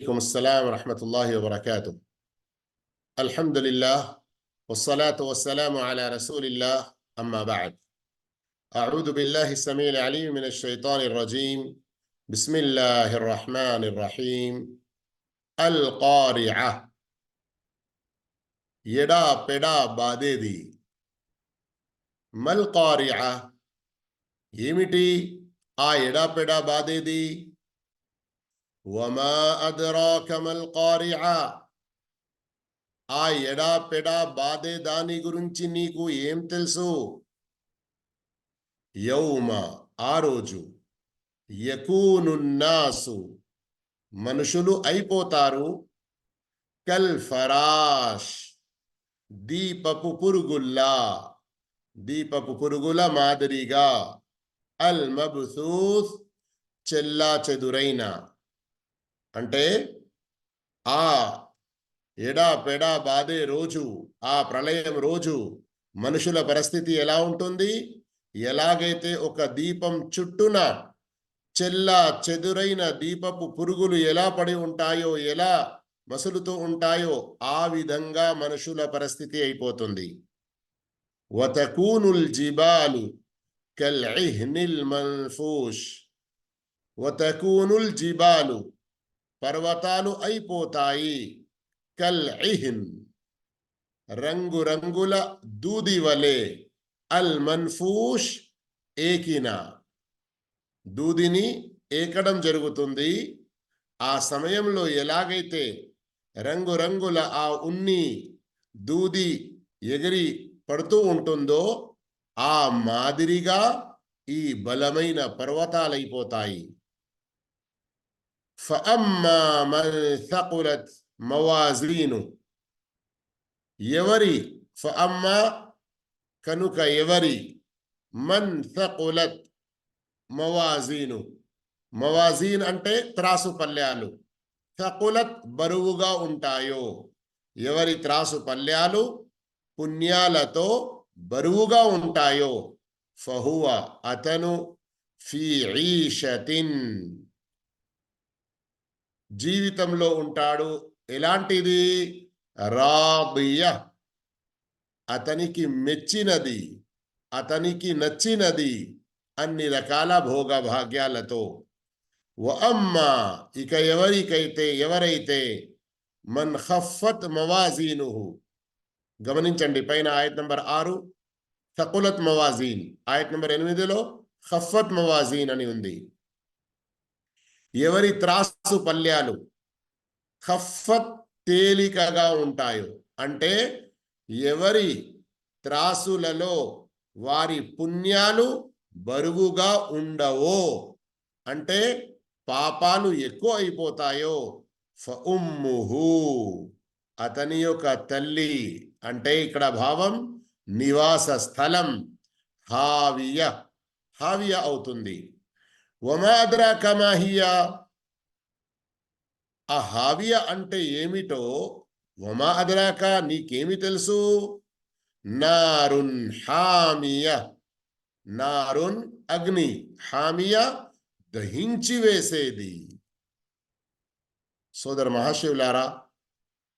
عليكم السلام ورحمة الله وبركاته. الحمد لله والصلاة والسلام على رسول الله. أما بعد، أعوذ بالله السميع العليم من الشيطان الرجيم. بسم الله الرحمن الرحيم. القارعة يدا పెడా బాదేది. మల్ قارعة ఏమిటి ఆ ఎడా పెడా బాదేది? వమా అద్రాక మల్ قارعة ఆ ఎడా పెడా బాధే దాని గురించి నీకు ఏం తెలుసు? యౌమ ఆ రోజు, యకూనున్నాసు మనుషులు అయిపోతారు, కల్ ఫరాష్ దీపపు పురుగుల్లా, దీపపు పురుగుల మాదిరిగా, అల్ మబ్సూస్ చెల్లా చెదురైన. అంటే ఆ ఎడా పెడా బాధే రోజు, ఆ ప్రళయం రోజు మనుషుల పరిస్థితి ఎలా ఉంటుంది? ఎలాగైతే ఒక దీపం చుట్టూన చెల్లా చెదురైన దీపపు పురుగులు ఎలా పడి ఉంటాయో, ఎలా మసులుతూ ఉంటాయో, ఆ విధంగా మనుషుల పరిస్థితి అయిపోతుంది. వతకూనుల్ జిబాలు కల్ ఇహ్నిల్ మన్ఫూష్. వతకూనుల్ జిబాలు పర్వతాలు అయిపోతాయి, కల్ ఇహ్న్ రంగురంగుల దూది వలె, అల్ మన్ఫూష్ ఏకిన, దూదిని ఏకడం జరుగుతుంది. ఆ సమయంలో ఎలాగైతే రంగురంగుల ఆ ఉన్ని దూది ఎగిరి పడుతూ ఉంటుందో, ఆ మాదిరిగా ఈ బలమైన పర్వతాలైపోతాయి. ఫఅమ్మా మన్ థకులత్ మవాజీను ఎవరి, ఫఅమ్మా కనుక ఎవరి, మన్ థకులత్ మవాజీను, మవాజీన్ అంటే త్రాసు పల్యాలు, థకులత్ బరువుగా ఉంటాయో, ఎవరి త్రాసు పల్యాలు పుణ్యాలతో బరువుగా ఉంటాయో, ఫహువ అతను ఫీ ఈషతిన్ జీవితంలో ఉంటాడు. ఎలాంటిది? రాదియ అతనికి మెచ్చినది, అతనికి నచ్చినది, అన్ని రకాల భోగభాగ్యాలతో. వఅమ్మా ఇక ఎవరైతే మన్ ఖఫ్ఫత్ మవాజీనుహు, గమనించండి పైన ఆయత్ నంబర్ 6 థకులత్ మవాజీన్, ఆయత్ నంబర్ 8లో ఖఫ్ఫత్ మవాజీన్ అని ఉంది. ఎవరి త్రాసు పల్యాలు ఖఫ్ఫత్ తేలికగా ఉంటాయో, అంటే ఎవరి త్రాసులలో వారి పుణ్యాలు బరువుగా ఉండవో, అంటే పాపాలు ఎక్కువ అయిపోతాయో, ఫఉమ్ముహు అతని యొక్క తల్లి, అంటే ఇక్కడ భావం నివాస స్థలం, హావియ, హావియ అవుతుంది. వమా అద్రాక మా హియ, ఆ హావియ అంటే ఏమిటో, వమా అద్రాక నీకేమి తెలుసు? నారున్ హామియ, నారున్ అగ్ని, హామియ దహించి వేసేది. సోదర మహాశివులారా,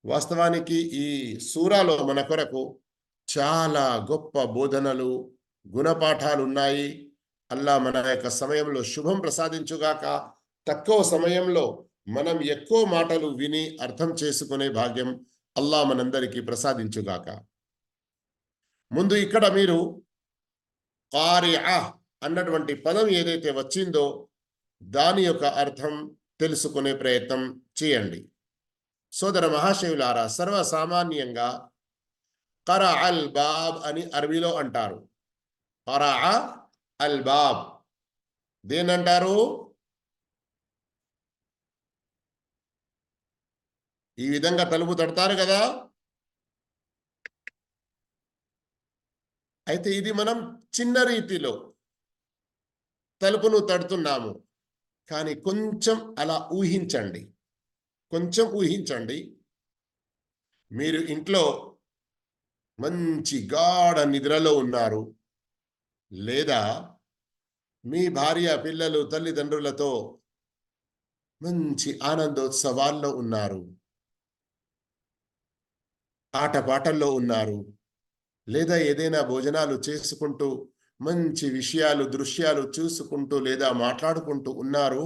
వాస్తవానికి ఈ సూరాలో మన కొరకు చాలా గొప్ప బోధనలు, గుణపాఠాలు ఉన్నాయి. అల్లా మన యొక్క సమయంలో శుభం ప్రసాదించుగాక. తక్కువ సమయంలో మనం ఎక్కువ మాటలు విని అర్థం చేసుకునే భాగ్యం అల్లా మనందరికీ ప్రసాదించుగాక. ముందు ఇక్కడ మీరు ఖారిఅ అన్నటువంటి పదం ఏదైతే వచ్చిందో దాని యొక్క అర్థం తెలుసుకునే ప్రయత్నం చేయండి. సోదర మహాశివులారా, సర్వసామాన్యంగా ఖరఅ అల్ బాబ్ అని అరబీలో అంటారు. ఖరఅ అల్ బాబ్ దేనంటారు? ఈ విధంగా తలుపు తడతారు కదా. అయితే ఇది మనం చిన్న రీతిలో తలుపును తడుతున్నాము. కానీ కొంచెం అలా ఊహించండి, కొంచెం ఊహించండి. మీరు ఇంట్లో మంచి గాఢ నిద్రలో ఉన్నారు, లేదా మీ భార్య పిల్లలు తల్లిదండ్రులతో మంచి ఆనందోత్సవాల్లో ఉన్నారు, ఆటపాటల్లో ఉన్నారు, లేదా ఏదైనా భోజనాలు చేసుకుంటూ మంచి విషయాలు దృశ్యాలు చూసుకుంటూ లేదా మాట్లాడుకుంటూ ఉన్నారు.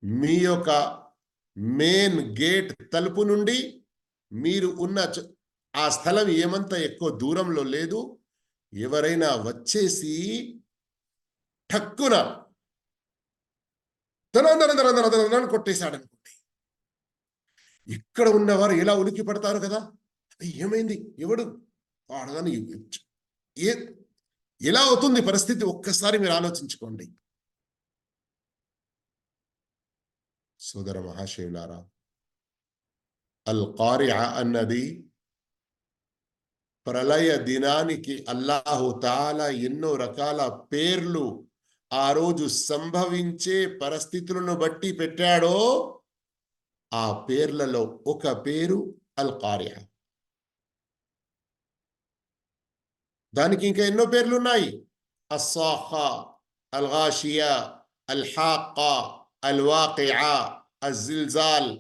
మీ యొక్క మెయిన్ గేట్ తలుపు నుండి మీరు ఉన్న ఆ స్థలం ఏమంత ఎక్కువ దూరంలో లేదు. ఎవరైనా వచ్చేసి ఠక్కున తన కొట్టేశాడనుకోండి, ఇక్కడ ఉన్నవారు ఎలా ఉలికి పడతారు కదా, ఏమైంది, ఎవడు వాడదని, ఎలా అవుతుంది పరిస్థితి ఒక్కసారి మీరు ఆలోచించుకోండి. సోదర మహాశయులారా, అల్ ఖారియా అన్నది ప్రళయ దినానికి అల్లాహు తాలా ఎన్నో రకాల పేర్లు ఆ రోజు సంభవించే పరిస్థితులను బట్టి పెట్టాడో ఆ పేర్లలో ఒక పేరు అల్ ఖారియా. దానికి ఇంకా ఎన్నో పేర్లు ఉన్నాయి. అస్సాఖా, అల్ ఘాషియా, అల్ హాక్కా, అల్ వాకియా, అజ్జిల్జాల్.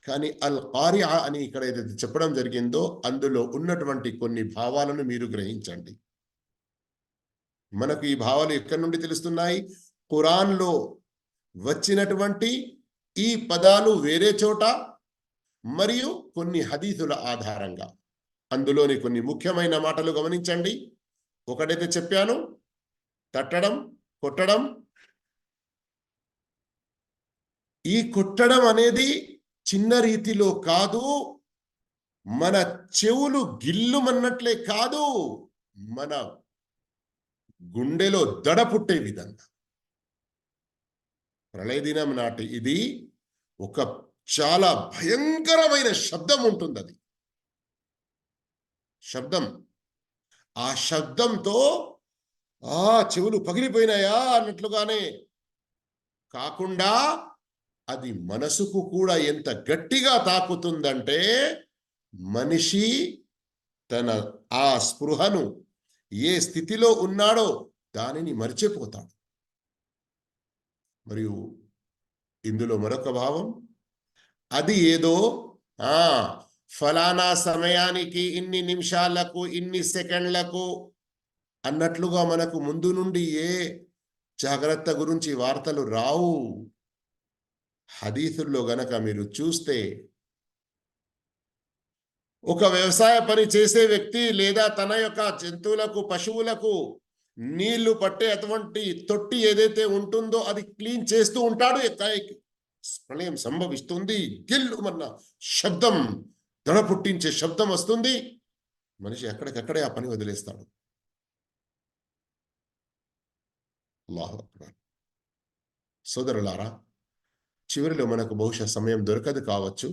కానీ అల్ ఖారియా అని ఇక్కడ ఏదైతే చెప్పడం జరిగిందో అందులో ఉన్నటువంటి కొన్ని భావాలను మీరు గ్రహించండి. మనకు ఈ భావాలు ఎక్కడి నుండి తెలుస్తున్నాయి? ఖురాన్లో వచ్చినటువంటి ఈ పదాలు వేరే చోట మరియు కొన్ని హదీసుల ఆధారంగా. అందులోని కొన్ని ముఖ్యమైన మాటలు గమనించండి. ఒకటైతే చెప్పాను, తట్టడం, కొట్టడం. ఈ కొట్టడం అనేది చిన్న రీతిలో కాదు, మన చెవులు గిల్లుమన్నట్లే కాదు, మన గుండెలో దడ పుట్టే విధంగా. ప్రళయ దినం నాటి ఇది ఒక చాలా భయంకరమైన శబ్దం ఉంటుంది. అది శబ్దం, ఆ శబ్దంతో చెవులు పగిలిపోయినాయా అన్నట్లుగానే కాకుండా అది మనసుకు కూడా ఎంత గట్టిగా తాకుతుందంటే మనిషి తన ఆ స్పృహను ఏ స్థితిలో ఉన్నాడో దానిని మర్చిపోతాడు. మరియు ఇందులో మరొక భావం, అది ఏదో ఫలానా సమయానికి ఇన్ని నిమిషాలకు ఇన్ని సెకండ్లకు అన్నట్లుగా మనకు ముందు నుండి ఏ జాగ్రత్త గురించి వార్తలు రావు. హదీసుల్లో గనక మీరు చూస్తే ఒక వ్యవసాయ పని చేసే వ్యక్తి లేదా తన యొక్క జంతువులకు పశువులకు నీళ్లు పట్టే అటువంటి తొట్టి ఏదైతే ఉంటుందో అది క్లీన్ చేస్తూ ఉంటాడు. ప్రళయం సంభవిస్తుంది, గిల్లుమన్న శబ్దం, దడ పుట్టించే శబ్దం వస్తుంది. మనిషి ఎక్కడికక్కడే ఆ పని వదిలేస్తాడు. అల్లాహు అక్బర్. సోదరులారా, చివరిలో మనకు బహుశా సమయం దొరకదు కావచ్చు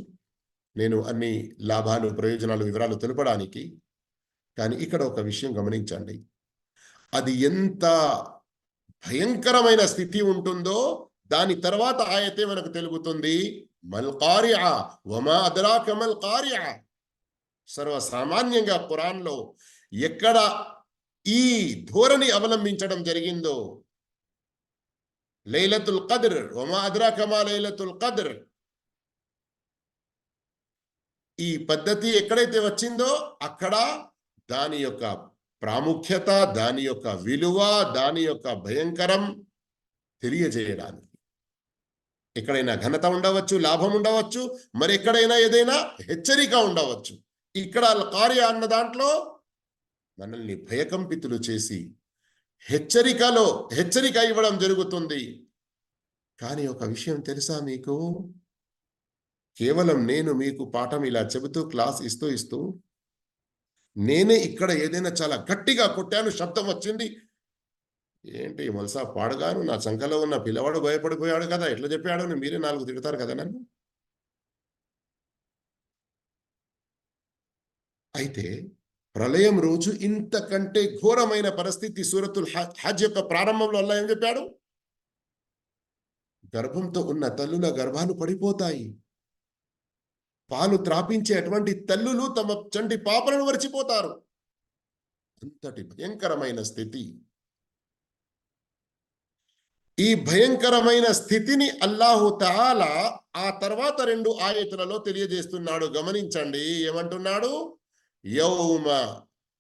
నేను అన్ని లాభాలు ప్రయోజనాలు వివరాలు తెలుపడానికి. కానీ ఇక్కడ ఒక విషయం గమనించండి, అది ఎంత భయంకరమైన స్థితి ఉంటుందో దాని తర్వాత ఆయతే మనకు తెలుగుతుంది. మల్ ఖారియా వమా అద్రాక మల్ ఖారియా. సర్వసామాన్యంగా ఖురాన్లో ఎక్కడ ఈ ధోరణి అవలంబించడం జరిగిందో, లైలతుల్ ఖద్ర్, వమా అద్రాక మా లైలతుల్ ఖద్ర్, ఈ పద్ధతి ఎక్కడైతే వచ్చిందో అక్కడ దాని యొక్క ప్రాముఖ్యత, దాని యొక్క విలువ, దాని యొక్క భయంకరం తెలియజేయడానికి. ఎక్కడైనా ఘనత ఉండవచ్చు, లాభం ఉండవచ్చు, మరి ఎక్కడైనా ఏదైనా హెచ్చరిక ఉండవచ్చు. ఇక్కడ అల్ ఖారియా అన్న దాంట్లో మనల్ని భయకంపితులు చేసి హెచ్చరిక ఇవ్వడం జరుగుతుంది. కానీ ఒక విషయం తెలుసా మీకు? కేవలం నేను మీకు పాఠం ఇలా చెబుతూ క్లాస్ ఇస్తూ నేనే ఇక్కడ ఏదైనా చాలా గట్టిగా కొట్టాను, శబ్దం వచ్చింది, ఏంటి మల్సా పాడగాను, నా సంఖలో ఉన్న పిల్లవాడు భయపడిపోయాడు కదా, ఎట్లా చెప్పాడు, మీరే 4 తిడతారు కదా నన్ను. అయితే ప్రళయం రోజు ఇంతకంటే ఘోరమైన పరిస్థితి. సూరతుల్ హజ్ యొక్క ప్రారంభంలో అల్లాహ్ ఏం చెప్పాడు? గర్భంతో ఉన్న తల్లుల గర్భాలు పడిపోతాయి. పాలు త్రాపించే అటువంటి తల్లులు తమ చంటి పాపలను మరిచిపోతారు. అంతటి భయంకరమైన స్థితి. ఈ భయంకరమైన స్థితిని అల్లాహు తఆలా ఆ తర్వాత 2 ఆయతులలో తెలియజేస్తున్నాడు. గమనించండి, ఏమంటున్నాడు? యౌమ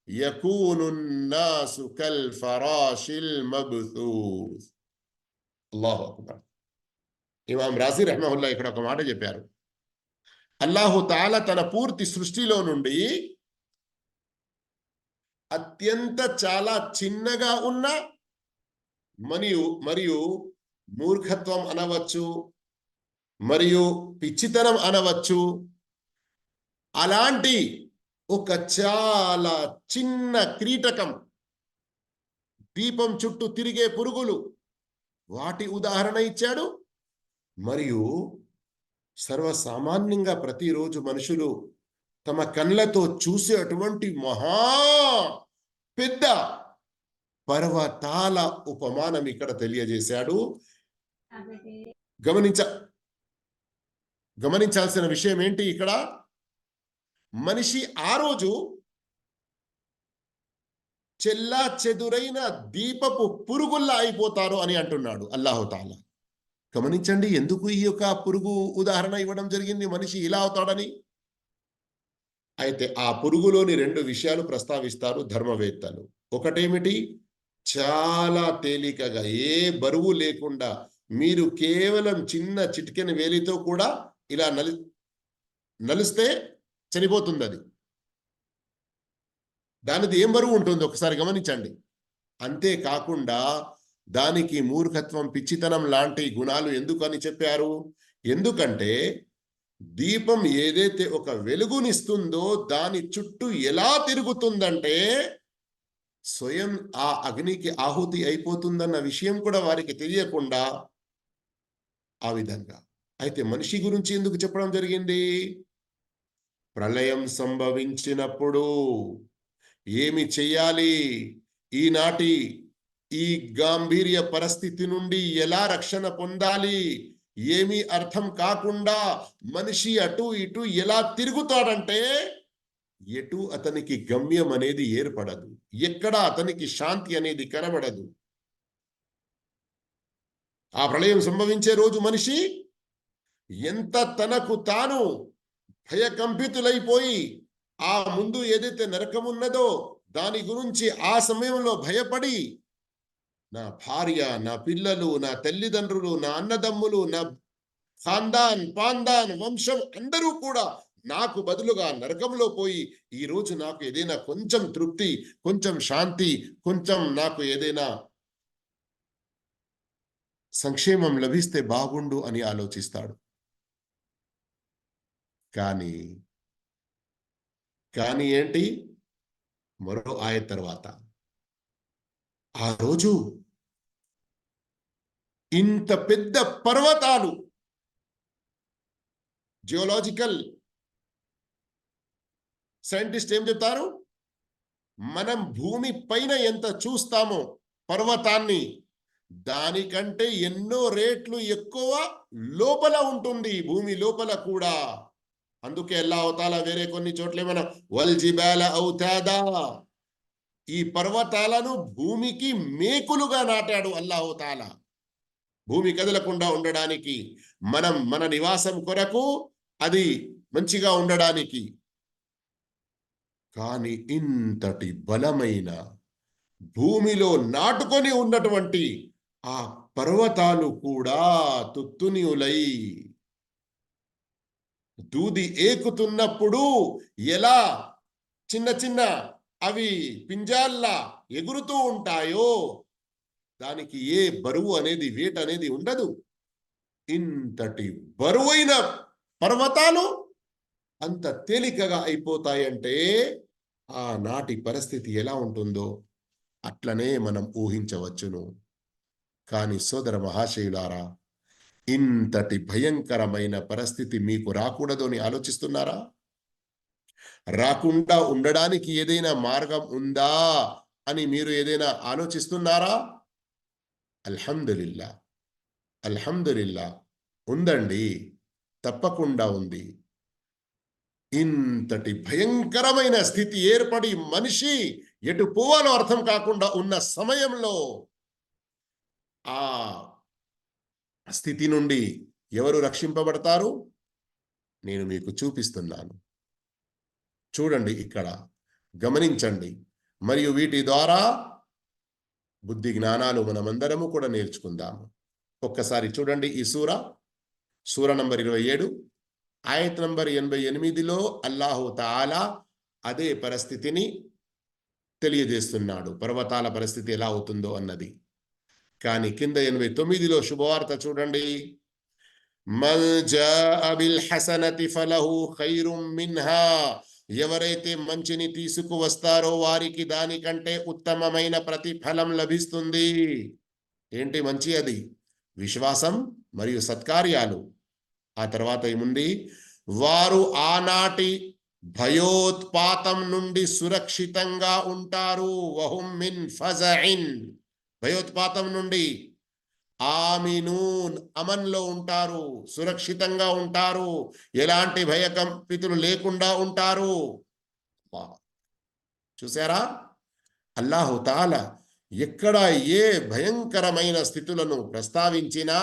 యకూనున్ నాసు కల్ ఫరాషిల్ మబ్థూస్. అల్లాహు అక్బర్. ఇమాం రాజీ రహ్మహుల్లా ఇక్కడ ఒక మాట చెప్పారు. అల్లాహు తఆలా తన పూర్తి సృష్టిలో నుండి అత్యంత చాలా చిన్నగా ఉన్న మరియు మూర్ఖత్వం అనవచ్చు, మరియు పిచ్చితనం అనవచ్చు, అలాంటి ఒక చాలా చిన్న క్రీటకం, దీపం చుట్టూ తిరిగే పురుగులు, వాటి ఉదాహరణ ఇచ్చాడు. మరియు సర్వసామాన్యంగా ప్రతిరోజు మనుషులు తమ కళ్ళతో చూసే అటువంటి మహా పెద్ద పర్వతాల ఉపమానం ఇక్కడ తెలియజేశాడు. గమనించాల్సిన విషయం ఏంటి? ఇక్కడ మనిషి ఆ రోజు చెల్లా చెదురైన దీపపు పురుగుల్లా అయిపోతారు అని అంటున్నాడు అల్లాహు తాలా. గమనించండి, ఎందుకు ఈ యొక్క పురుగు ఉదాహరణ ఇవ్వడం జరిగింది, మనిషి ఇలా అవుతాడని. అయితే ఆ పురుగులోని 2 విషయాలు ప్రస్తావిస్తారు ధర్మవేత్తలు. ఒకటేమిటి? చాలా తేలికగా, ఏ బరువు లేకుండా, మీరు కేవలం చిన్న చిటికెన వేలితో కూడా ఇలా నలిస్తే చనిపోతుంది అది. దానిది ఏం బరువు ఉంటుంది ఒకసారి గమనించండి. అంతేకాకుండా దానికి మూర్ఖత్వం, పిచ్చితనం లాంటి గుణాలు ఎందుకని చెప్పారు? ఎందుకంటే దీపం ఏదైతే ఒక వెలుగునిస్తుందో దాని చుట్టూ ఎలా తిరుగుతుందంటే స్వయం ఆ అగ్నికి ఆహుతి అయిపోతుందన్న విషయం కూడా వారికి తెలియకుండా ఆ విధంగా. అయితే మనిషి గురించి ఎందుకు చెప్పడం జరిగింది? ప్రళయం సంభవించినప్పుడు ఏమి చెయ్యాలి, ఈనాటి ఈ గాంభీర్య పరిస్థితి నుండి ఎలా రక్షణ పొందాలి, ఏమీ అర్థం కాకుండా మనిషి అటు ఇటు ఎలా తిరుగుతాడంటే ఎటు అతనికి గమ్యం అనేది ఏర్పడదు, ఎక్కడ అతనికి శాంతి అనేది కనబడదు. ఆ ప్రళయం సంభవించే రోజు మనిషి ఎంత తనకు తాను భయకంపితులైపోయి ఆ ముందు ఏదైతే నరకం ఉన్నదో దాని గురించి ఆ సమయంలో భయపడి, నా భార్య, నా పిల్లలు, నా తల్లిదండ్రులు, నా అన్నదమ్ములు, నా పాందాన్ వంశం అందరూ కూడా నాకు బదులుగా నరకంలో పోయి ఈరోజు నాకు ఏదైనా కొంచెం తృప్తి, కొంచెం శాంతి, కొంచెం నాకు ఏదైనా సంక్షేమం లభిస్తే బాగుండు అని ఆలోచిస్తాడు. కానీ ఏంటి? మరో ఆయత తర్వాత ఆ రోజు ఇంత పెద్ద పర్వతాలు, జియోలాజికల్ సైంటిస్ట్ ఏం చెప్తారు? మనం భూమి పైన ఎంత చూస్తామో పర్వతాన్ని, దానికంటే ఎన్నో రేట్లు ఎక్కువ లోపల ఉంటుంది, భూమి లోపల కూడా. అందుకే అల్లాహు తాలా వేరే కొన్ని చోట్ల మనం వల్ జిబాల ఔతాదా, ఈ పర్వతాలను భూమికి మేకులుగా నాటాడు అల్లాహు తాలా, భూమి కదలకుండా ఉండడానికి, మన నివాసం కొరకు అది మంచిగా ఉండడానికి. కానీ ఇంతటి బలమైన భూమిలో నాటుకొని ఉన్నటువంటి ఆ పర్వతాలు కూడా తుత్తునియులై దూది ఏకుతున్నప్పుడు ఎలా చిన్న చిన్న అవి పింజాల్లా ఎగురుతూ ఉంటాయో, దానికి ఏ బరువు అనేది, వెయిట్ అనేది ఉండదు. ఇంతటి బరువైన పర్వతాలు అంత తేలికగా అయిపోతాయంటే ఆనాటి పరిస్థితి ఎలా ఉంటుందో అట్లనే మనం ఊహించవచ్చును. కానీ సోదర మహాశయులారా, ఇంతటి భయంకరమైన పరిస్థితి మీకు రాకూడదు అని ఆలోచిస్తున్నారా? రాకుండా ఉండడానికి ఏదైనా మార్గం ఉందా అని మీరు ఏదైనా ఆలోచిస్తున్నారా? అల్హమ్దులిల్లా, అల్హమ్దులిల్లా, ఉందండి, తప్పకుండా ఉంది. ఇంతటి భయంకరమైన స్థితి ఏర్పడి మనిషి ఎటు పోవాలో అర్థం కాకుండా ఉన్న సమయంలో ఆ స్థితి నుండి ఎవరు రక్షింపబడతారు? నేను మీకు చూపిస్తున్నాను. చూడండి, ఇక్కడ గమనించండి. మరియు వీటి ద్వారా బుద్ధి జ్ఞానాలు మనమందరము కూడా నేర్చుకుందాము. ఒక్కసారి చూడండి ఈ సూర నంబర్ 27 ఆయత్ నంబర్ 88లో అల్లాహు తాలా అదే పరిస్థితిని తెలియజేస్తున్నాడు, పర్వతాల పరిస్థితి ఎలా అవుతుందో అన్నది. కానీ కింద 89లో శుభవార్త చూడండి. మన్ జాఅ బిల్ హసనతి ఫలహు ఖైరుం మిన్హా, ఎవరైతే మంచిని తీసుకువస్తారో వారికి దానికంటే ఉత్తమమైన ప్రతిఫలం లభిస్తుంది. ఏంటి మంచి? అది విశ్వాసం మరియు సత్కార్యాలు. ఆ తర్వాత ఏముంది? వారు ఆనాటి భయోత్పాతం నుండి సురక్షితంగా ఉంటారు. వహుం మిన్ ఫజఇన్, భయోత్పాతం నుండి ఆమినూన్, అమన్లో ఉంటారు, సురక్షితంగా ఉంటారు, ఎలాంటి భయకంపితులు లేకుండా ఉంటారు. చూసారా? అల్లాహు తాలా ఎక్కడ ఏ భయంకరమైన స్థితులను ప్రస్తావించినా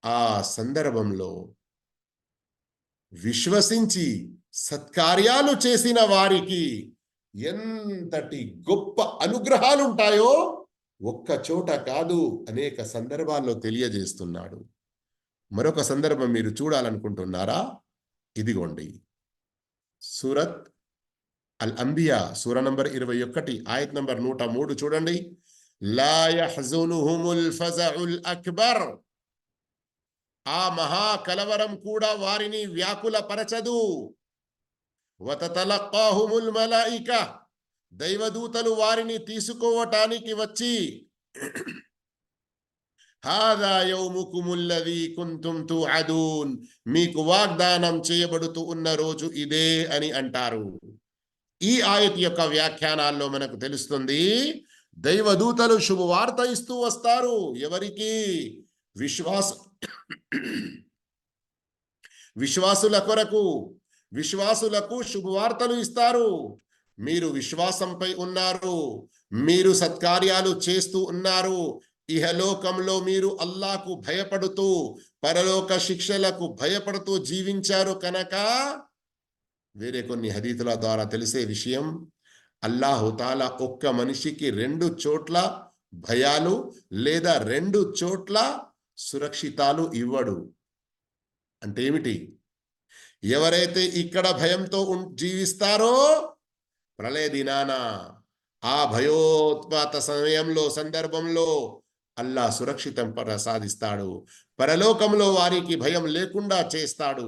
ఆ సందర్భంలో విశ్వసించి సత్కార్యాలు చేసిన వారికి ఎంతటి గొప్ప అనుగ్రహాలు ఉంటాయో ఒక్క చోట కాదు, అనేక సందర్భాల్లో తెలియజేస్తున్నాడు. మరొక సందర్భం మీరు చూడాలనుకుంటున్నారా? ఇదిగోండి, సూరత్ అల్ అంబియా సూర నంబర్ 21 ఆయత్ నంబర్ 103 చూడండి. లా యహ్జునుహుముల్ ఫజఉల్ అక్బర్, ఆ మహా కలవరం కూడా వారిని వ్యాకులపరచదు. వతతలక్కాహుముల్ మలాయికా, దైవదూతలు వారిని తీసుకోవటానికి వచ్చి హాదా యౌముకుముల్లదీ కుంతుం తుఅదూన్, మీకు వాగ్దానం చేయబడుతూ ఉన్న రోజు ఇదే అని అంటారు. ఈ ఆయత్ యొక్క వ్యాఖ్యానాల్లో మనకు తెలుస్తుంది, దైవదూతలు శుభవార్త ఇస్తూ వస్తారు. ఎవరికి? విశ్వాసుల కొరకు, విశ్వాసులకు శుభవార్తలు ఇస్తారు. మీరు విశ్వాసంపై ఉన్నారు, మీరు సత్కార్యాలు చేస్తూ ఉన్నారు, ఇహలోకంలో మీరు అల్లాహకు భయపడుతూ పరలోక శిక్షలకు భయపడుతూ జీవించారు కనుక, వేరే కొన్ని హదీతుల ద్వారా తెలిసే విషయం, అల్లాహు తాలా ఒక్క మనిషికి 2 చోట్ల భయాలు లేదా 2 చోట్ల సురక్షితాలు ఇవ్వడు. అంటే ఏమిటి? ఎవరైతే ఇక్కడ భయంతో జీవిస్తారో ప్రళయ దినాన, ఆ భయోత్పాత సమయంలో సందర్భంలో అల్లాహ్ సురక్షితం ప్రసాదిస్తాడు, పరలోకంలో వారికి భయం లేకుండా చేస్తాడు.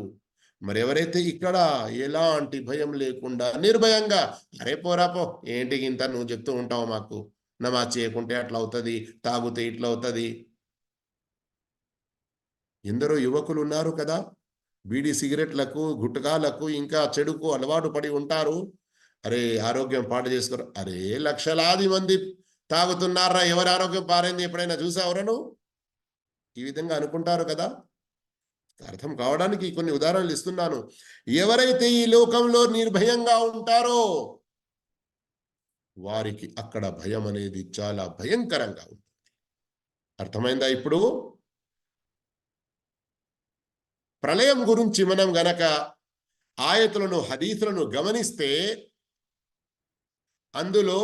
మరి ఎవరైతే ఇక్కడ ఎలాంటి భయం లేకుండా నిర్భయంగా, అరే పోరాపో ఏంటి ఇంత నువ్వు చెప్తూ ఉంటావు మాకు, నమాజ్ చేయకుంటే అట్లా అవుతుంది, తాగుతే ఇట్లా అవుతుంది. ఎందరో యువకులు ఉన్నారు కదా, బీడీ సిగరెట్లకు గుట్కాలకు ఇంకా చెడుకు అలవాటు పడి ఉంటారు. అరే ఆరోగ్యం పాడు చేసుకోరు, అరే లక్షలాది మంది తాగుతున్నారా, ఎవరి ఆరోగ్యం పారైంది ఎప్పుడైనా చూసావరను? ఈ విధంగా అనుకుంటారు కదా. అర్థం కావడానికి కొన్ని ఉదాహరణలు ఇస్తున్నాను. ఎవరైతే ఈ లోకంలో నిర్భయంగా ఉంటారో వారికి అక్కడ భయం అనేది చాలా భయంకరంగా ఉంటుంది. అర్థమైందా? ఇప్పుడు ప్రళయం గురించి మనం గనక ఆయతులను హదీసులను గమనిస్తే అందులో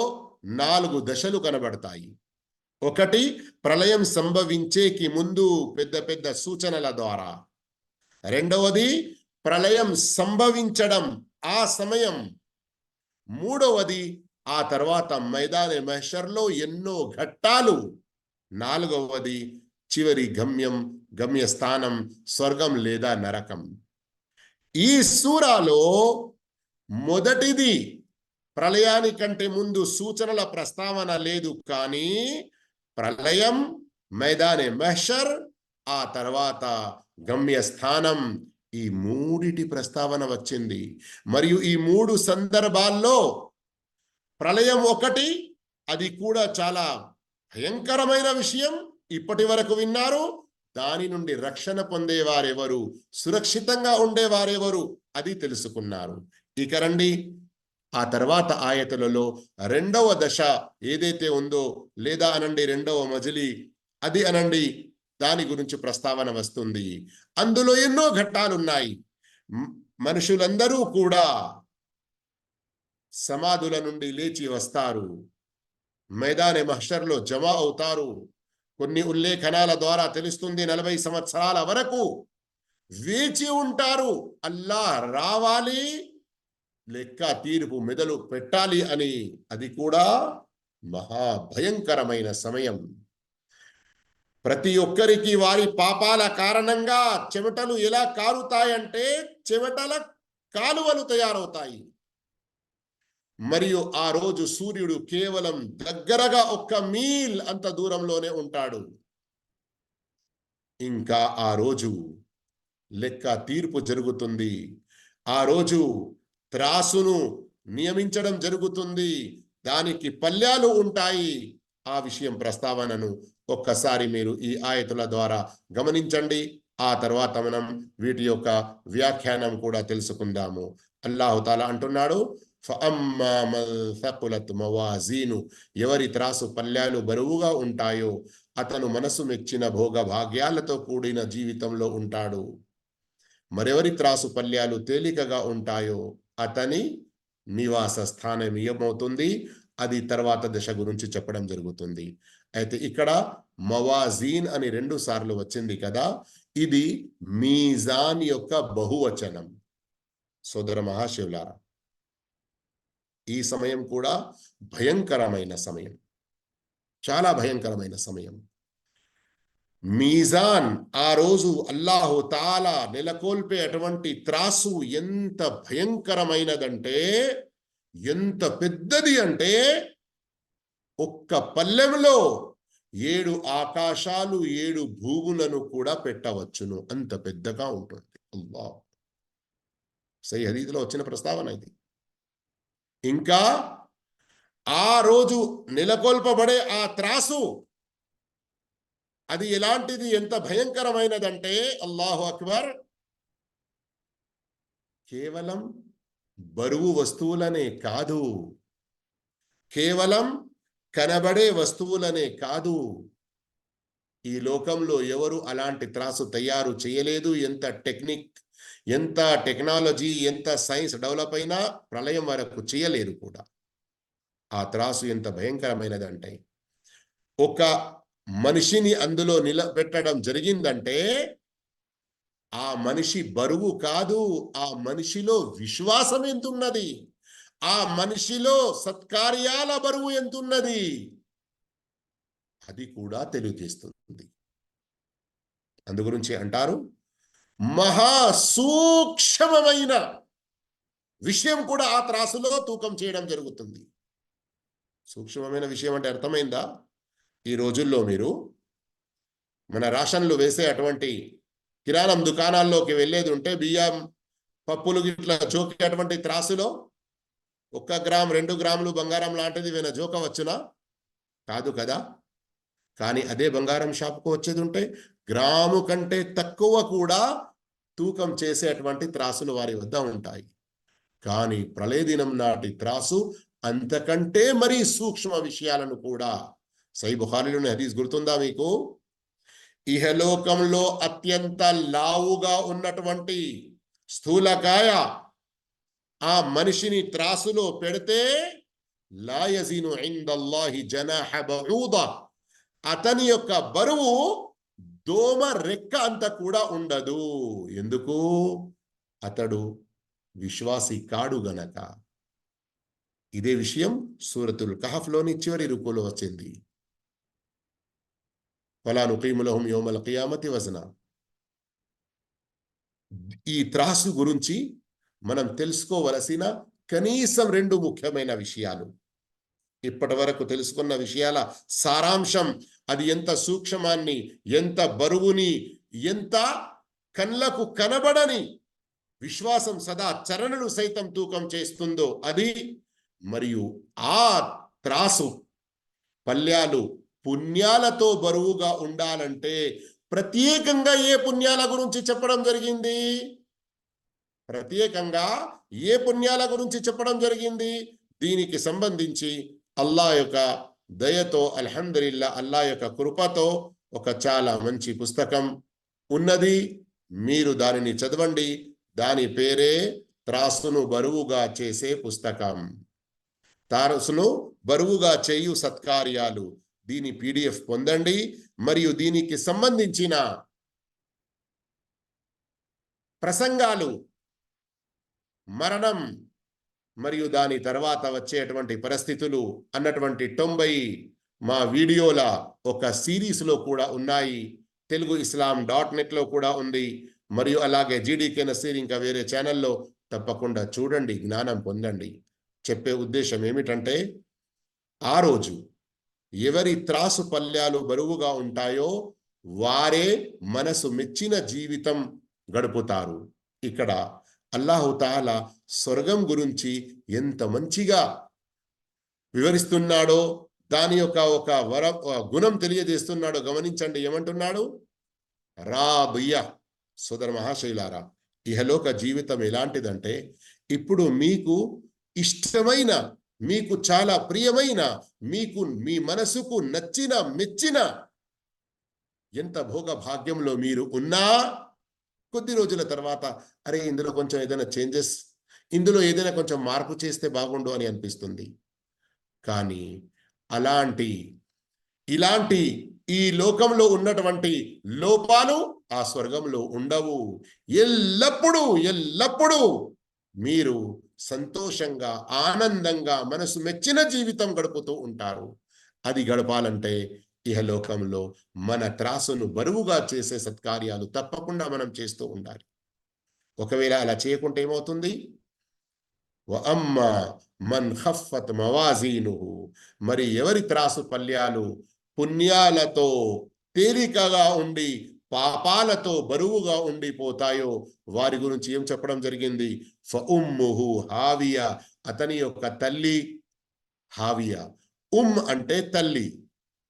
4 దశలు కనబడతాయి. ఒకటి, ప్రళయం సంభవించేకి ముందు పెద్ద పెద్ద సూచనల ద్వారా. రెండవది, ప్రళయం సంభవించడం, ఆ సమయం. మూడవది, ఆ తర్వాత మైదానే మహ్షర్లో ఎన్నో ఘట్టాలు. నాలుగవది, చివరి గమ్యస్థానం స్వర్గం లేదా నరకం. ఈ సూరాలో మొదటిది ప్రళయానికంటే ముందు సూచనల ప్రస్తావన లేదు, కానీ ప్రళయం, మైదానే మహ్షర్, ఆ తర్వాత గమ్యస్థానం, ఈ మూడిటి ప్రస్తావన వచ్చింది. మరియు ఈ 3 సందర్భాల్లో ప్రళయం ఒకటి, అది కూడా చాలా భయంకరమైన విషయం, ఇప్పటి వరకు విన్నారు. దాని నుండి రక్షణ పొందేవారెవరు, సురక్షితంగా ఉండేవారెవరు, అది తెలుసుకున్నారు. ఇక రండి, ఆ తర్వాత ఆయతులలో 2వ దశ ఏదైతే ఉందో, లేదా అనండి 2వ మజిలీ, అది అనండి దాని గురించి ప్రస్తావన వస్తుంది. అందులో ఎన్నో ఘట్టాలున్నాయి. మనుషులందరూ కూడా సమాధుల నుండి లేచి వస్తారు, మైదానే మహ్షర్లో జమా అవుతారు. కొన్ని ఉల్లేఖనాల ద్వారా తెలుస్తుంది 40 సంవత్సరాల వరకు వేచి ఉంటారు. అల్లాహ్ రావాలి, లెక్క తీర్పు మెదలు పెట్టాలి అని. అది కూడా మహాభయంకరమైన సమయం. ప్రతి ఒక్కరికి వారి పాపాల కారణంగా చెమటలు ఎలా కారుతాయంటే చెమటల కాలువలు తయారవుతాయి. మరియు ఆ రోజు సూర్యుడు కేవలం దగ్గరగా 1 మీల్ అంత దూరంలోనే ఉంటాడు. ఇంకా ఆ రోజు లెక్క తీర్పు జరుగుతుంది. ఆ రోజు త్రాసును నియమించడం జరుగుతుంది, దానికి పల్యాలు ఉంటాయి. ఆ విషయం ప్రస్తావనను ఒక్కసారి మీరు ఈ ఆయతుల ద్వారా గమనించండి. ఆ తర్వాత మనం వీటి యొక్క వ్యాఖ్యానం కూడా తెలుసుకుందాము. అల్లాహు తాలా అంటున్నాడు, ఫఅమ్మా మన్ థకులత్ మవాజీను, ఎవరి త్రాసు పల్యాలు బరువుగా ఉంటాయో అతను మనసు మెచ్చిన భోగ భాగ్యాలతో కూడిన జీవితంలో ఉంటాడు. మరెవరి త్రాసు పల్యాలు తేలికగా ఉంటాయో అతని నివాస స్థానం ఏమవుతుంది, అది తర్వాత దశ గురించి చెప్పడం జరుగుతుంది. అయితే ఇక్కడ మవాజీన్ అని 2 సార్లు వచ్చింది కదా, ఇది మీజాన్ యొక్క బహువచనం. సోదర మహాశివులారా, ఈ సమయం కూడా భయంకరమైన సమయం, చాలా భయంకరమైన సమయం. మీజాన్, ఆ రోజు అల్లాహు తాలా నెలకొల్పే అటువంటి త్రాసు ఎంత భయంకరమైనదంటే, ఎంత పెద్దది అంటే, ఒక్క పల్లెంలో 7 ఆకాశాలు 7 భూములను కూడా పెట్టవచ్చును, అంత పెద్దగా ఉంటుంది. అల్లాహ్, సై హదీస్లో వచ్చిన ప్రస్తావన ఇది. ఇంకా ఆ రోజు నెలకొల్పబడే ఆ త్రాసు, అది ఎలాంటిది, ఎంత భయంకరమైనదంటే, అల్లాహు అక్బర్, కేవలం బరువు వస్తువులనే కాదు, కేవలం కనబడే వస్తువులనే కాదు, ఈ లోకంలో ఎవరు అలాంటి త్రాసు తయారు చేయలేదు. ఎంత టెక్నాలజీ, ఎంత సైన్స్ డెవలప్ అయినా ప్రళయం వరకు చేయలేరు కూడా. ఆ త్రాసు ఎంత భయంకరమైనదంటే, ఒక మనిషిని అందులో నిలబెట్టడం జరిగిందంటే, ఆ మనిషి బరువు కాదు, ఆ మనిషిలో విశ్వాసం ఎంతున్నది, ఆ మనిషిలో సత్కార్యాల బరువు ఎంతున్నది, అది కూడా తెలియజేస్తుంది. అందుగురించి అంటారు, మహా సూక్ష్మమైన విషయం కూడా ఆ త్రాసులో తూకం చేయడం జరుగుతుంది. సూక్ష్మమైన విషయం అంటే అర్థమైందా? ఈ రోజుల్లో మీరు మన రాషన్లు వేసే అటువంటి కిరాణం దుకాణాల్లోకి వెళ్ళేది ఉంటే, బియ్యం పప్పులు ఇట్లా జోకే అటువంటి త్రాసులో 1 గ్రామ్ 2 గ్రాములు బంగారం లాంటిది ఏమైనా జోకవచ్చునా? కాదు కదా. కానీ అదే బంగారం షాపుకు వచ్చేది ఉంటే గ్రాము కంటే తక్కువ కూడా తూకం చేసేటువంటి త్రాసులు వారి వద్ద ఉంటాయి. కానీ ప్రళయ దినం నాటి త్రాసు అంతకంటే మరీ సూక్ష్మ విషయాలను కూడా, సహీ బుఖారీలోని హదీస్ గుర్తుందా మీకు? ఇహలోకంలో అత్యంత లావుగా ఉన్నటువంటి స్థూలకాయ ఆ మనిషిని త్రాసులో పెడితే, లా యజీను ఇందల్లాహి జనాహ బఊద, అతని యొక్క బరువు దోమ రెక్క అంత కూడా ఉండదు. ఎందుకు? అతడు విశ్వాసి కాడు గనక. ఇదే విషయం సూరతుల్ కహఫ్లోని చివరి రుకులో వచ్చింది. వలా నుకీము లహుం యౌమల్ కియామతి వజ్నా. ఈ త్రాసు గురించి మనం తెలుసుకోవలసిన కనీసం 2 ముఖ్యమైన విషయాలు. ఇప్పటి వరకు తెలుసుకున్న విషయాల సారాంశం, అది ఎంత సూక్ష్మాన్ని, ఎంత బరువుని, ఎంత కళ్ళకు కనబడని విశ్వాసం సదా చరణులు సైతం తూకం చేస్తుందో అది. మరియు ఆ త్రాసు పల్యాలు పుణ్యాలతో బరువుగా ఉండాలంటే ప్రత్యేకంగా ఏ పుణ్యాల గురించి చెప్పడం జరిగింది? ప్రత్యేకంగా ఏ పుణ్యాల గురించి చెప్పడం జరిగింది? దీనికి సంబంధించి అల్లాహ్ యొక్క దయతో, అల్హమ్దులిల్లా, అల్లాహ్ యొక్క కృపతో ఒక చాలా మంచి పుస్తకం ఉన్నది, మీరు దానిని చదవండి. దాని పేరే త్రాసును బరువుగా చేసే పుస్తకం. త్రాసును బరువుగా చేయు సత్కార్యాలు. దీని PDF పొందండి. మరియు దీనికి సంబంధించిన ప్రసంగాలు, మరణం మరియు దాని తర్వాత వచ్చేటువంటి పరిస్థితులు అన్నటువంటి 90 మా వీడియోల ఒక సిరీస్లో కూడా ఉన్నాయి. తెలుగు islam.net కూడా ఉంది. మరియు అలాగే GDK నసీర్ ఇంకా వేరే ఛానల్లో తప్పకుండా చూడండి, జ్ఞానం పొందండి. చెప్పే ఉద్దేశం ఏమిటంటే, ఆ రోజు ఎవరి త్రాసు పల్యాలు బరువుగా ఉంటాయో వారే మనసు మెచ్చిన జీవితం గడుపుతారు. ఇక్కడ అల్లాహు తాలా స్వర్గం గురించి ఎంత మంచిగా వివరిస్తున్నాడో, దాని యొక్క ఒక గుణం తెలియజేస్తున్నాడో గమనించండి. ఏమంటున్నాడు? రాబియా, సోదర మహాశైలారా, ఇహలోక జీవితం ఎలాంటిదంటే, ఇప్పుడు మీకు ఇష్టమైన, మీకు చాలా ప్రియమైన, మీకు మీ మనసుకు నచ్చిన మెచ్చిన ఎంత భోగ భాగ్యంలో మీరు ఉన్నా, కొద్ది రోజుల తర్వాత అరే ఇందులో కొంచెం ఏదైనా చేంజెస్, ఇందులో ఏదైనా కొంచెం మార్పు చేస్తే బాగుండు అని అనిపిస్తుంది. కానీ ఇలాంటి ఈ లోకంలో ఉన్నటువంటి లోపాలు ఆ స్వర్గంలో ఉండవు. ఎల్లప్పుడూ మీరు సంతోషంగా, ఆనందంగా, మనసు మెచ్చిన జీవితం గడుపుతూ ఉంటారు. అది గడపాలంటే ఇహలోకంలో మన త్రాసును బరువుగా చేసే సత్కార్యాలు తప్పకుండా మనం చేస్తూ ఉండాలి. ఒకవేళ అలా చేయకుంటే ఏమవుతుంది? వఅమ్మా మన్ ఖఫ్ఫత్ మవాజీనుహు, మరి ఎవరి త్రాసు పల్యాలు పుణ్యాలతో తేలికగా ఉండి పాపాలతో బరువుగా ఉండిపోతాయో వారి గురించి ఏం చెప్పడం జరిగింది? ఫఉమ్ముహు హావియా, అతని యొక్క తల్లి హావియా. అంటే తల్లి.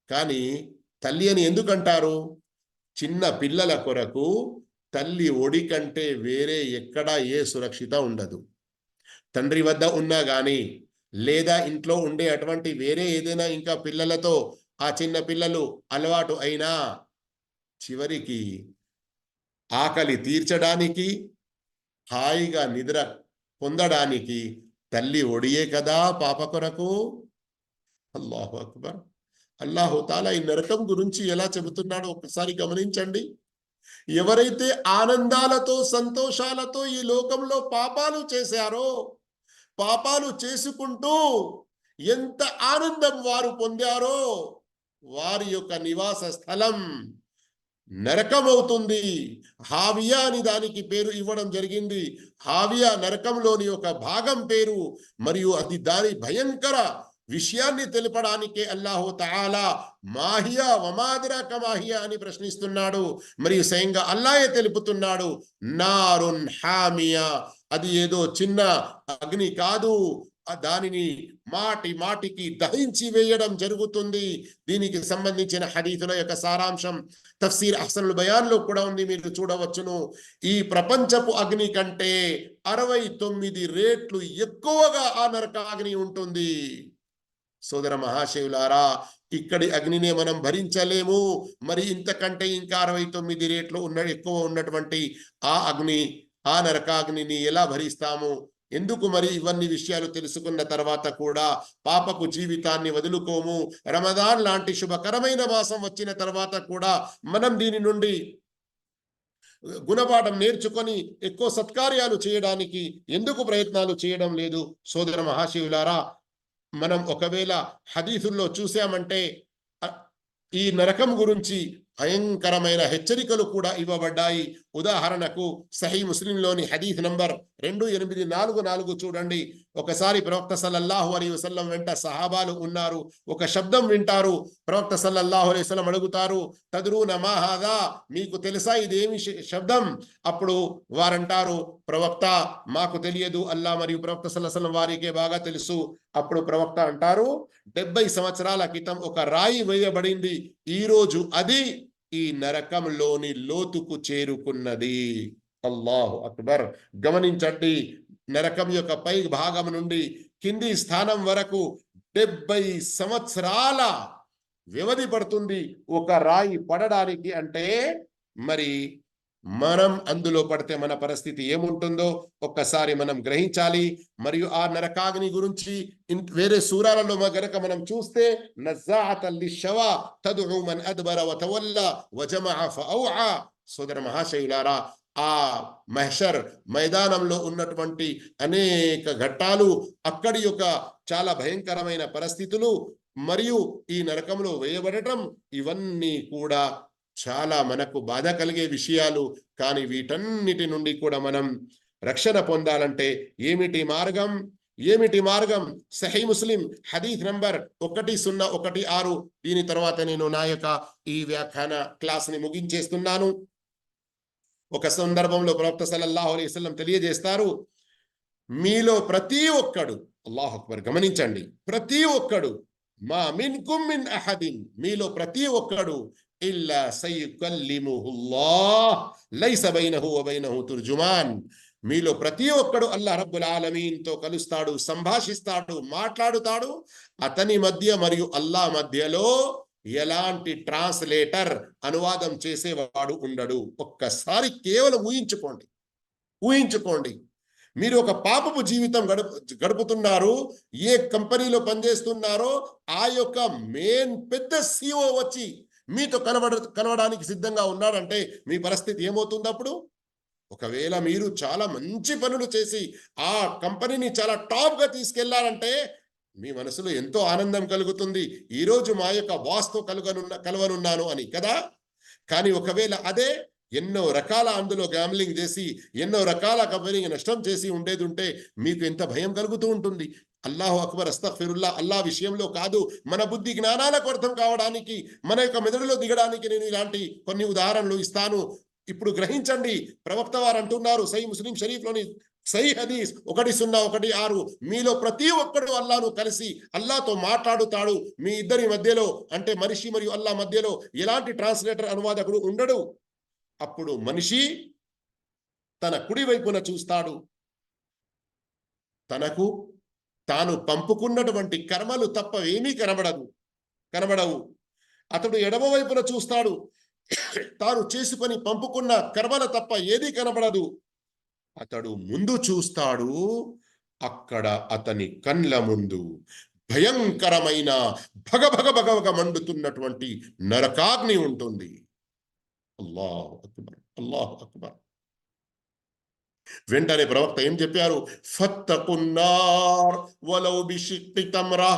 కానీ తల్లి అని ఎందుకంటారు? చిన్న పిల్లల కొరకు తల్లి ఒడి కంటే వేరే ఎక్కడా ఏ సురక్షిత ఉండదు. తండ్రి వద్ద ఉన్నా గాని, లేదా ఇంట్లో ఉండే అటువంటి వేరే ఏదైనా ఇంకా పిల్లలతో ఆ చిన్న పిల్లలు అలవాటు అయినా, చివరికి ఆకలి తీర్చడానికి, హాయిగా నిద్ర పొందడానికి తల్లి ఒడియే కదా పాప కొరకు. అల్లాహు అక్బర్. అల్లాహు తాలా ఈ నరకం గురించి ఎలా చెబుతున్నాడో ఒకసారి గమనించండి. ఎవరైతే ఆనందాలతో, సంతోషాలతో ఈ లోకంలో పాపాలు చేశారో, పాపాలు చేసుకుంటూ ఎంత ఆనందం వారు పొందారో, వారి యొక్క నివాస స్థలం నరకమవుతుంది. హావియా అని దానికి పేరు ఇవ్వడం జరిగింది. హావియా నరకంలోని ఒక భాగం పేరు. మరియు అది దాని భయంకర విషయాన్ని తెలపడానికే అల్లాహు తఆలా మాహియా వమాద్రాక మాహియా అని ప్రశ్నిస్తున్నాడు. మరియు స్వయంగా అల్లాహే తెలుపుతున్నాడు, నారున్ హామియా, అది ఏదో చిన్న అగ్ని కాదు, దానిని మాటికి దహించి వేయడం జరుగుతుంది. దీనికి సంబంధించిన హదీసుల యొక్క సారాంశం తఫ్సీర్ అహ్సనుల్ బయాన్లో కూడా ఉంది, మీరు చూడవచ్చును. ఈ ప్రపంచపు అగ్ని కంటే 69 రెట్లు ఎక్కువగా ఆ నరకాగ్ని ఉంటుంది. సోదర మహాశివులారా, ఇక్కడి అగ్నినే మనం భరించలేము. మరి ఇంతకంటే ఇంకా 69 రెట్లు ఎక్కువ ఉన్నటువంటి ఆ అగ్ని, ఆ నరకాగ్నిని ఎలా భరిస్తాము? ఎందుకు మరి ఇవన్నీ విషయాలు తెలుసుకున్న తర్వాత కూడా పాపపు జీవితాన్ని వదులుకోము? రమదాన్ లాంటి శుభకరమైన మాసం వచ్చిన తర్వాత కూడా మనం దీని నుండి గుణపాఠం నేర్చుకొని ఎక్కువ సత్కార్యాలు చేయడానికి ఎందుకు ప్రయత్నాలు చేయడం లేదు? సోదర మహాశివులారా, మనం ఒకవేళ హదీసుల్లో చూసామంటే ఈ నరకం గురించి భయంకరమైన హెచ్చరికలు కూడా ఇవ్వబడ్డాయి. ఉదాహరణకు సహీ ముస్లింలోని హదీస్ నంబర్ 2844 చూడండి. ఒకసారి ప్రవక్త సల్లల్లాహు అలైహి వసల్లం వెంట సహాబాలు ఉన్నారు. ఒక శబ్దం వింటారు. ప్రవక్త సల్లల్లాహు అలైహి వసల్లం అడుగుతారు, తద్రూన మా హాదా, మీకు తెలుసా ఇదేమి శబ్దం? అప్పుడు వారంటారు, ప్రవక్త మాకు తెలియదు, అల్లా మరియు ప్రవక్త సల్లల్లాహు అలైహి వసల్లం వారికే బాగా తెలుసు. అప్పుడు ప్రవక్త అంటారు, 70 సంవత్సరాల క్రితం ఒక రాయి వేయబడింది, ఈ రోజు అది ఈ నరకంలోని లోతుకు చేరుకున్నది. అల్లాహు అక్బర్. గమనించండి, నరకం యొక్క పై భాగం నుండి కింది స్థానం వరకు 70 సంవత్సరాల వ్యవధి పడుతుంది ఒక రాయి పడడానికి అంటే మరి మనం అందులో పడితే మన పరిస్థితి ఏముంటుందో ఒక్కసారి మనం గ్రహించాలి. మరియు ఆ నరకాగ్ని గురించి వేరే సూరాలలో గనక మనం చూస్తే నజ్జాఅతల్ లిషవా తద్ఉ మన్ అద్బర వతవల్లా వజమఅ ఫఔఆ. సోదర మహాశయులారా, ఆ మహ్షర్ మైదానంలో ఉన్నటువంటి అనేక ఘట్టాలు, అక్కడి యొక్క చాలా భయంకరమైన పరిస్థితులు మరియు ఈ నరకంలో వేయబడటం, ఇవన్నీ కూడా చాలా మనకు బాధ కలిగే విషయాలు. కానీ వీటన్నిటి నుండి కూడా మనం రక్షణ పొందాలంటే ఏమిటి మార్గం? ఏమిటి మార్గం? సహీ ముస్లిం హదీస్ నంబర్ 1016. దీని తర్వాత నేను నా యొక్క ఈ వ్యాఖ్యాన క్లాస్ ని ముగించేస్తున్నాను. ఒక సందర్భంలో ప్రవక్త సల్లల్లాహు అలైహి వసల్లం తెలియజేస్తారు, మీలో ప్రతి ఒక్కడు, అల్లాహు అక్బర్, గమనించండి, ప్రతి ఒక్కడు, మా మిన్కుం మిన్ అహదిన్, మీలో ప్రతి ఒక్కడు, ఇల్లా సయుకల్లిముహుల్లాహ్ లైస బైనహు వ బైనహు తుర్జుమాన్, మీలో ప్రతి ఒక్కడు అల్లాహ్ రబ్బుల్ ఆలమీన్ తో కలుస్తాడు, సంభాషిస్తాడు, మాట్లాడుతాడు. అతని మధ్య మరియు అల్లాహ్ మధ్యలో ఎలాంటి ట్రాన్స్లేటర్, అనువాదం చేసేవాడు ఉండడు. ఒక్కసారి కేవలం ఊహించుకోండి. మీరు ఒక పాపపు జీవితం గడుపుతున్నారు. ఏ కంపెనీలో పనిచేస్తున్నారో ఆ యొక్క మెయిన్ పెద్ద CEO వచ్చి మీతో కలవడానికి సిద్ధంగా ఉన్నాడంటే మీ పరిస్థితి ఏమవుతుంది అప్పుడు? ఒకవేళ మీరు చాలా మంచి పనులు చేసి ఆ కంపెనీని చాలా టాప్ గా తీసుకెళ్లారంటే మీ మనసులో ఎంతో ఆనందం కలుగుతుంది, ఈరోజు మా యొక్క బాస్తో కలవనున్నాను అని కదా. కానీ ఒకవేళ అదే ఎన్నో రకాల అందులో గ్యామ్లింగ్ చేసి ఎన్నో రకాల కంపెనీకి నష్టం చేసి ఉండేది ఉంటే మీకు ఎంత భయం కలుగుతూ ఉంటుంది. అల్లాహు అక్బర్, అస్తగ్ఫిరుల్లా. అల్లా విషయంలో కాదు, మన బుద్ధి జ్ఞానాలకు అర్థం కావడానికి, మన యొక్క మెదడులో దిగడానికి నేను ఇలాంటి కొన్ని ఉదాహరణలు ఇస్తాను. ఇప్పుడు గ్రహించండి. ప్రవక్త వారు అంటున్నారు సహీ ముస్లిం షరీఫ్లోని సహీ హదీస్ 1016, మీలో ప్రతి ఒక్కడు అల్లాను కలిసి అల్లాతో మాట్లాడుతాడు. మీ ఇద్దరి మధ్యలో, అంటే మనిషి మరియు అల్లా మధ్యలో ఎలాంటి ట్రాన్స్లేటర్, అనువాదకుడు ఉండడు. అప్పుడు మనిషి తన కుడి వైపున చూస్తాడు, తనకు తాను పంపుకున్నటువంటి కర్మలు తప్ప ఏమీ కనబడవు. అతడు ఎడమ వైపున చూస్తాడు, తాను చేసుకొని పంపుకున్న కర్మల తప్ప ఏదీ కనబడదు. అతడు ముందు చూస్తాడు, అక్కడ అతని కండ్ల ముందు భయంకరమైన భగభగ మండుతున్నటువంటి నరకాగ్ని ఉంటుంది. అల్లాహు అక్బర్, అల్లాహు అక్బర్. వెంటనే ప్రవక్త ఏం చెప్పారు? ఫత్తకున్నార్ వలౌ బిషిక్కి తమ్రా.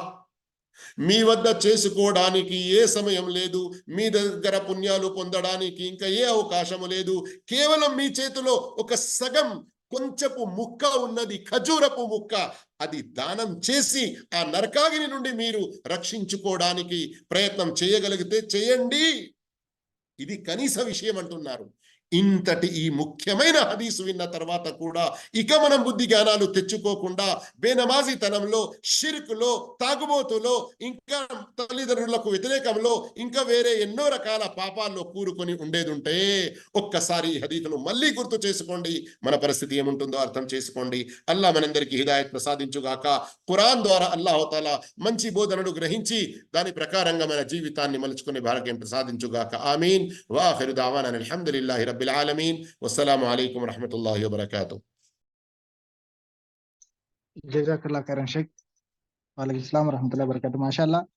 మీ వద్ద చేసుకోవడానికి ఏ సమయం లేదు, మీ దగ్గర పుణ్యాలు పొందడానికి ఇంకా ఏ అవకాశము లేదు. కేవలం మీ చేతిలో ఒక సగం కొంచెపు ముక్క ఉన్నది, ఖజూరపు ముక్క. అది దానం చేసి ఆ నరకాగ్ని నుండి మీరు రక్షించుకోవడానికి ప్రయత్నం చేయగలిగితే చేయండి. ఇది కనీస విషయం అంటున్నారు. ఇంతటి ఈ ముఖ్యమైన హదీసు విన్న తర్వాత కూడా ఇక మనం బుద్ధి జ్ఞానాలు తెచ్చుకోకుండా బేనమాజీతనంలో, షిర్కులో, తాగుబోతులో, ఇంకా తల్లిదండ్రులకు వ్యతిరేకంలో, ఇంకా వేరే ఎన్నో రకాల పాపాల్లో కూరుకొని ఉండేదుంటే ఒక్కసారి ఈ హదీసును మళ్ళీ గుర్తు చేసుకోండి. మన పరిస్థితి ఏముంటుందో అర్థం చేసుకోండి. అల్లాహ్ మనందరికీ హిదాయత్ ప్రసాదించుగాక. ఖురాన్ ద్వారా అల్లాహు తఆలా మంచి బోధనలు గ్రహించి దాని ప్రకారంగా మన జీవితాన్ని మలుచుకునే భాగ్యం ప్రసాదించుగాక. ఆమీన్. వాఖిరు దావానా అల్హమ్దులిల్లాహి రబ్బిల్ ఆలమీన్. వస్సలాము అలైకుం వరహ్మతుల్లాహి వబరకాతుహు. జజాకల్లాహ్ ఖైరన్ షేక్. వాలైకుం అస్సలాం వరహ్మతుల్లాహి వబరకాతుహు. మాషాఅల్లాహ్.